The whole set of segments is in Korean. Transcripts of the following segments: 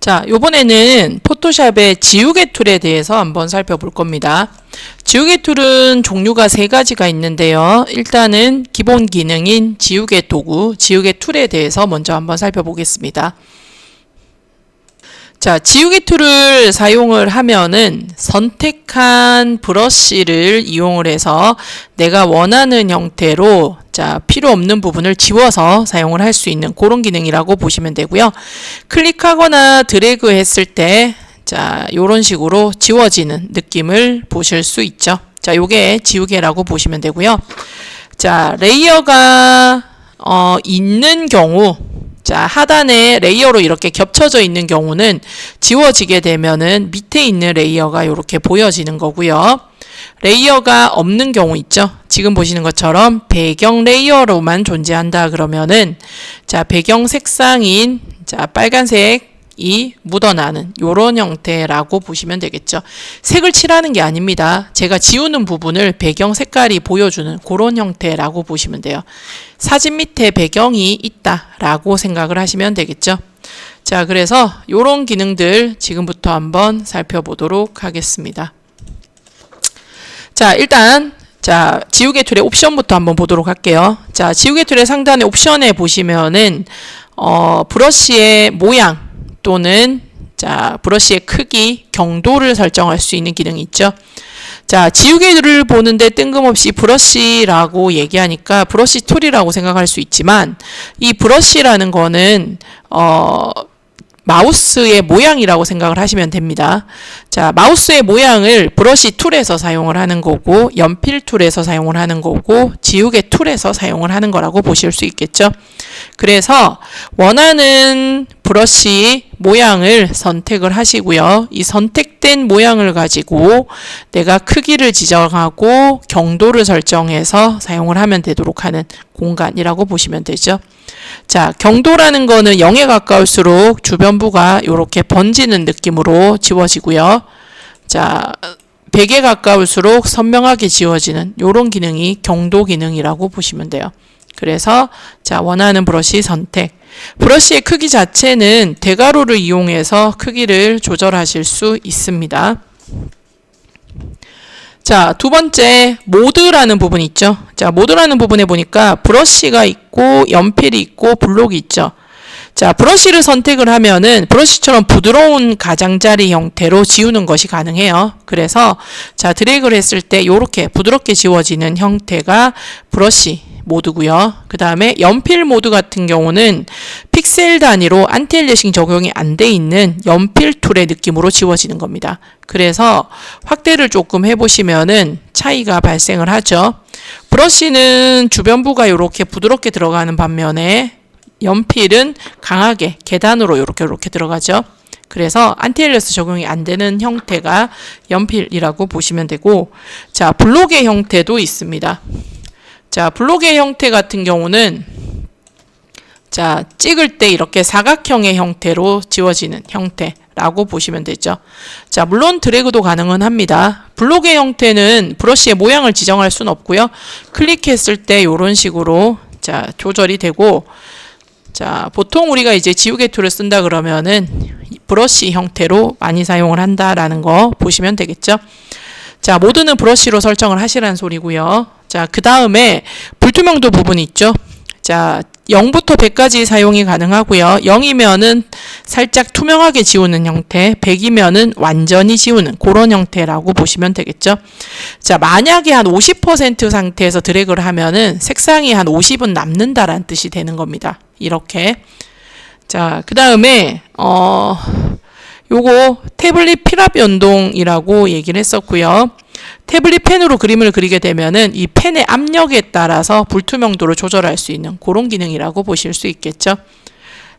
자, 요번에는 포토샵의 지우개 툴에 대해서 한번 살펴볼 겁니다. 지우개 툴은 종류가 세 가지가 있는데요. 일단은 기본 기능인 지우개 도구, 지우개 툴에 대해서 먼저 한번 살펴보겠습니다. 자, 지우개 툴을 사용을 하면은 선택한 브러쉬를 이용을 해서 내가 원하는 형태로 필요 없는 부분을 지워서 사용을 할 수 있는 그런 기능이라고 보시면 되고요. 클릭하거나 드래그 했을 때 요런 식으로 지워지는 느낌을 보실 수 있죠. 자, 요게 지우개라고 보시면 되고요. 자, 레이어가 있는 경우, 하단에 레이어로 이렇게 겹쳐져 있는 경우는 지워지게 되면은 밑에 있는 레이어가 이렇게 보여지는 거고요. 레이어가 없는 경우 있죠. 지금 보시는 것처럼 배경 레이어로만 존재한다 그러면은 배경 색상인 빨간색이 묻어나는 이런 형태라고 보시면 되겠죠. 색을 칠하는 게 아닙니다. 제가 지우는 부분을 배경 색깔이 보여주는 그런 형태라고 보시면 돼요. 사진 밑에 배경이 있다라고 생각을 하시면 되겠죠. 자, 그래서 이런 기능들 지금부터 한번 살펴보도록 하겠습니다. 자, 일단 지우개 툴의 옵션부터 한번 보도록 할게요. 자, 지우개 툴의 상단의 옵션에 보시면은 브러쉬의 모양 또는 브러쉬의 크기, 경도를 설정할 수 있는 기능이 있죠. 자, 지우개를 보는데 뜬금없이 브러쉬라고 얘기하니까 브러쉬 툴이라고 생각할 수 있지만 이 브러쉬라는 거는 마우스의 모양이라고 생각을 하시면 됩니다. 자, 마우스의 모양을 브러쉬 툴에서 사용을 하는 거고, 연필 툴에서 사용을 하는 거고, 지우개 툴에서 사용을 하는 거라고 보실 수 있겠죠. 그래서 원하는 브러쉬 모양을 선택을 하시고요. 이 선택된 모양을 가지고 내가 크기를 지정하고 경도를 설정해서 사용을 하면 되도록 하는 공간이라고 보시면 되죠. 자, 경도라는 거는 0에 가까울수록 주변부가 이렇게 번지는 느낌으로 지워지고요. 자, 100에 가까울수록 선명하게 지워지는 이런 기능이 경도 기능이라고 보시면 돼요. 그래서 원하는 브러쉬 선택. 브러쉬의 크기 자체는 대괄호를 이용해서 크기를 조절하실 수 있습니다. 자, 두 번째 모드라는 부분이 있죠. 자, 모드라는 부분에 보니까 브러쉬가 있고 연필이 있고 블록이 있죠. 자, 브러쉬를 선택을 하면은 브러쉬처럼 부드러운 가장자리 형태로 지우는 것이 가능해요. 그래서 드래그를 했을 때 이렇게 부드럽게 지워지는 형태가 브러쉬 모드고요. 그 다음에 연필 모드 같은 경우는 픽셀 단위로 안티엘리싱 적용이 안 돼 있는 연필 툴의 느낌으로 지워지는 겁니다. 그래서 확대를 조금 해보시면은 차이가 발생을 하죠. 브러쉬는 주변부가 이렇게 부드럽게 들어가는 반면에 연필은 강하게 계단으로 이렇게 들어가죠. 그래서 안티엘리스 적용이 안 되는 형태가 연필이라고 보시면 되고, 자, 블록의 형태도 있습니다. 자, 블록의 형태 같은 경우는 찍을 때 이렇게 사각형의 형태로 지워지는 형태라고 보시면 되죠. 자, 물론 드래그도 가능은 합니다. 블록의 형태는 브러쉬의 모양을 지정할 수는 없고요. 클릭했을 때 이런 식으로 조절이 되고, 보통 우리가 이제 지우개 툴을 쓴다 그러면은 브러쉬 형태로 많이 사용을 한다라는 거 보시면 되겠죠. 자, 모드는 브러쉬로 설정을 하시라는 소리고요. 자, 그 다음에 불투명도 부분이 있죠. 자, 0부터 100까지 사용이 가능하고요. 0이면은 살짝 투명하게 지우는 형태, 100이면은 완전히 지우는 그런 형태라고 보시면 되겠죠. 자, 만약에 한 50% 상태에서 드래그를 하면은 색상이 한 50은 남는다라는 뜻이 되는 겁니다. 이렇게. 자, 그 다음에 요거 태블릿 필압 연동이라고 얘기를 했었고요. 태블릿 펜으로 그림을 그리게 되면은 이 펜의 압력에 따라서 불투명도를 조절할 수 있는 그런 기능이라고 보실 수 있겠죠.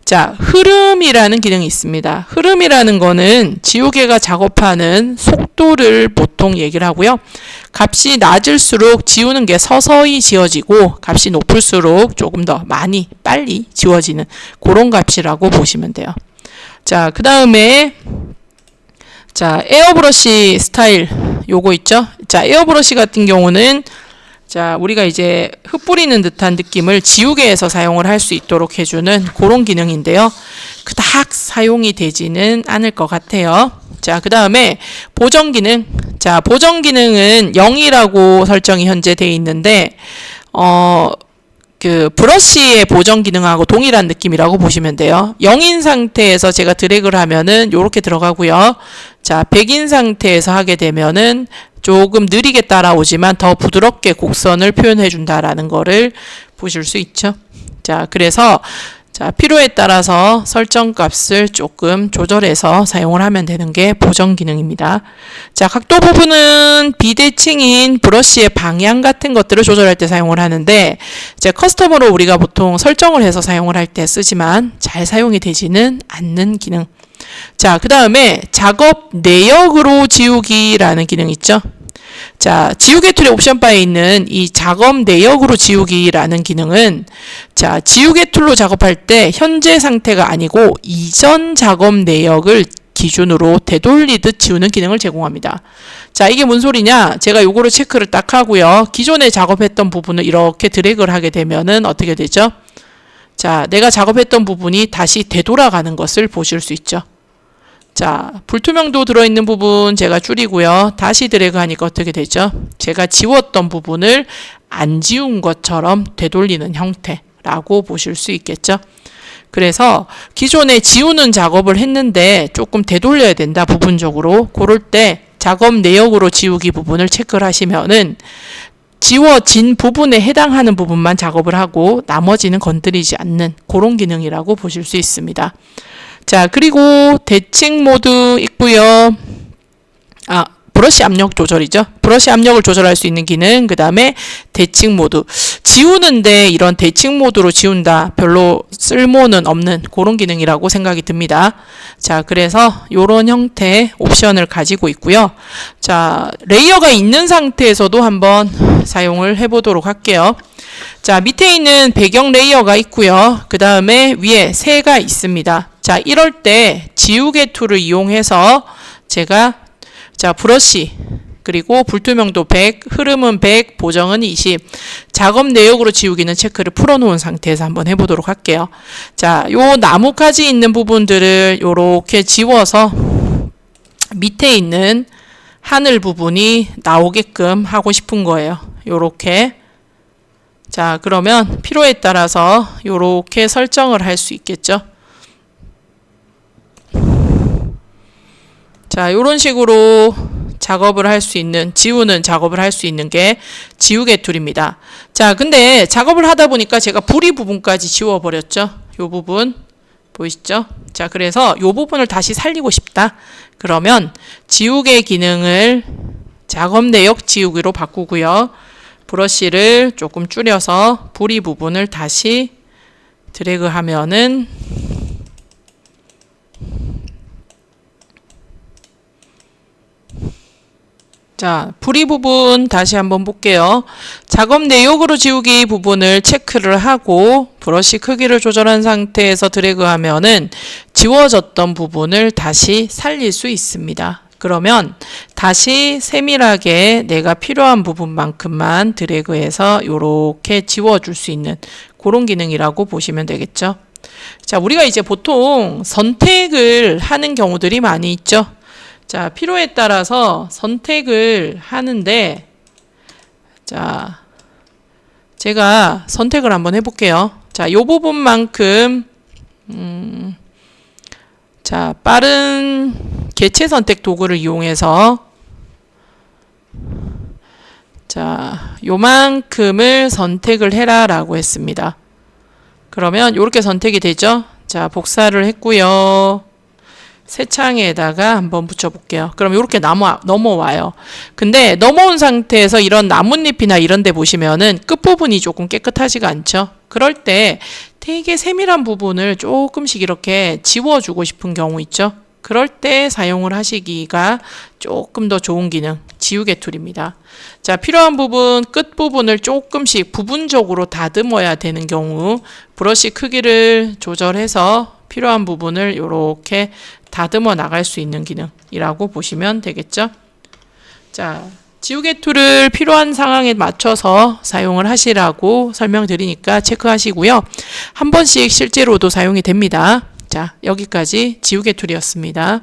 자, 흐름이라는 기능이 있습니다. 흐름이라는 거는 지우개가 작업하는 속도를 보통 얘기를 하고요. 값이 낮을수록 지우는 게 서서히 지워지고 값이 높을수록 조금 더 많이 빨리 지워지는 그런 값이라고 보시면 돼요. 자, 그 다음에 에어브러쉬 스타일 요거 있죠. 자, 에어브러쉬 같은 경우는 자, 우리가 이제 흩뿌리는 듯한 느낌을 지우개에서 사용을 할 수 있도록 해주는 그런 기능인데요. 그닥 사용이 되지는 않을 것 같아요. 자, 그 다음에 보정 기능. 자, 보정 기능은 0이라고 설정이 현재 돼 있는데, 그 브러쉬의 보정 기능하고 동일한 느낌이라고 보시면 돼요. 0인 상태에서 제가 드래그를 하면은 요렇게 들어가고요. 자, 100인 상태에서 하게 되면은 조금 느리게 따라오지만 더 부드럽게 곡선을 표현해 준다라는 거를 보실 수 있죠. 자, 그래서 자, 필요에 따라서 설정 값을 조금 조절해서 사용을 하면 되는 게 보정 기능입니다. 자, 각도 부분은 비대칭인 브러쉬의 방향 같은 것들을 조절할 때 사용을 하는데, 이제 커스텀으로 우리가 보통 설정을 해서 사용을 할 때 쓰지만 잘 사용이 되지는 않는 기능. 자, 그 다음에 작업 내역으로 지우기라는 기능 있죠. 자, 지우개 툴의 옵션 바에 있는 이 작업 내역으로 지우기라는 기능은, 자, 지우개 툴로 작업할 때 현재 상태가 아니고 이전 작업 내역을 기준으로 되돌리듯 지우는 기능을 제공합니다. 자, 이게 뭔 소리냐? 제가 요거를 체크를 딱 하고요. 기존에 작업했던 부분을 이렇게 드래그를 하게 되면은 어떻게 되죠? 자, 내가 작업했던 부분이 다시 되돌아가는 것을 보실 수 있죠. 자, 불투명도 들어있는 부분 제가 줄이고요. 다시 드래그 하니까 어떻게 되죠? 제가 지웠던 부분을 안 지운 것처럼 되돌리는 형태라고 보실 수 있겠죠. 그래서 기존에 지우는 작업을 했는데 조금 되돌려야 된다, 부분적으로. 그럴 때 작업 내역으로 지우기 부분을 체크를 하시면은 지워진 부분에 해당하는 부분만 작업을 하고 나머지는 건드리지 않는 그런 기능이라고 보실 수 있습니다. 자, 그리고 대칭 모드 있고요. 브러쉬 압력 조절이죠. 브러쉬 압력을 조절할 수 있는 기능, 그 다음에 대칭 모드. 지우는데 이런 대칭 모드로 지운다, 별로 쓸모는 없는 그런 기능이라고 생각이 듭니다. 자, 그래서 이런 형태의 옵션을 가지고 있고요. 자, 레이어가 있는 상태에서도 한번 사용을 해보도록 할게요. 자, 밑에 있는 배경 레이어가 있고요. 그 다음에 위에 새가 있습니다. 자, 이럴 때 지우개 툴을 이용해서 제가 자, 브러쉬, 그리고 불투명도 100, 흐름은 100, 보정은 20, 작업 내역으로 지우기는 체크를 풀어놓은 상태에서 한번 해보도록 할게요. 자, 요 나뭇가지 있는 부분들을 요렇게 지워서 밑에 있는 하늘 부분이 나오게끔 하고 싶은 거예요. 요렇게. 자, 그러면 필요에 따라서 요렇게 설정을 할 수 있겠죠. 자, 요런 식으로 작업을 할 수 있는, 지우는 작업을 할 수 있는 게 지우개 툴입니다. 자, 근데 작업을 하다 보니까 제가 부리 부분까지 지워버렸죠. 요 부분 보이시죠? 자, 그래서 요 부분을 다시 살리고 싶다. 그러면 지우개 기능을 작업 내역 지우기로 바꾸고요. 브러쉬를 조금 줄여서 부리 부분을 다시 드래그 하면은 자, 부리 부분 다시 한번 볼게요. 작업 내역으로 지우기 부분을 체크를 하고 브러쉬 크기를 조절한 상태에서 드래그하면은 지워졌던 부분을 다시 살릴 수 있습니다. 그러면 다시 세밀하게 내가 필요한 부분만큼만 드래그해서 이렇게 지워줄 수 있는 그런 기능이라고 보시면 되겠죠. 자, 우리가 이제 보통 선택을 하는 경우들이 많이 있죠. 자, 필요에 따라서 선택을 하는데, 자, 제가 선택을 한번 해볼게요. 자, 요 부분만큼, 자, 빠른 개체 선택 도구를 이용해서, 자, 요만큼을 선택을 해라 라고 했습니다. 그러면 요렇게 선택이 되죠. 자, 복사를 했고요. 새 창에다가 한번 붙여볼게요. 그럼 이렇게 넘어와요. 근데 넘어온 상태에서 이런 나뭇잎이나 이런 데 보시면은 끝부분이 조금 깨끗하지가 않죠. 그럴 때 되게 세밀한 부분을 조금씩 이렇게 지워주고 싶은 경우 있죠. 그럴 때 사용을 하시기가 조금 더 좋은 기능, 지우개 툴입니다. 자, 필요한 부분, 끝부분을 조금씩 부분적으로 다듬어야 되는 경우 브러쉬 크기를 조절해서 필요한 부분을 이렇게 다듬어 나갈 수 있는 기능이라고 보시면 되겠죠. 자, 지우개 툴을 필요한 상황에 맞춰서 사용을 하시라고 설명드리니까 체크하시고요. 한 번씩 실제로도 사용이 됩니다. 자, 여기까지 지우개 툴이었습니다.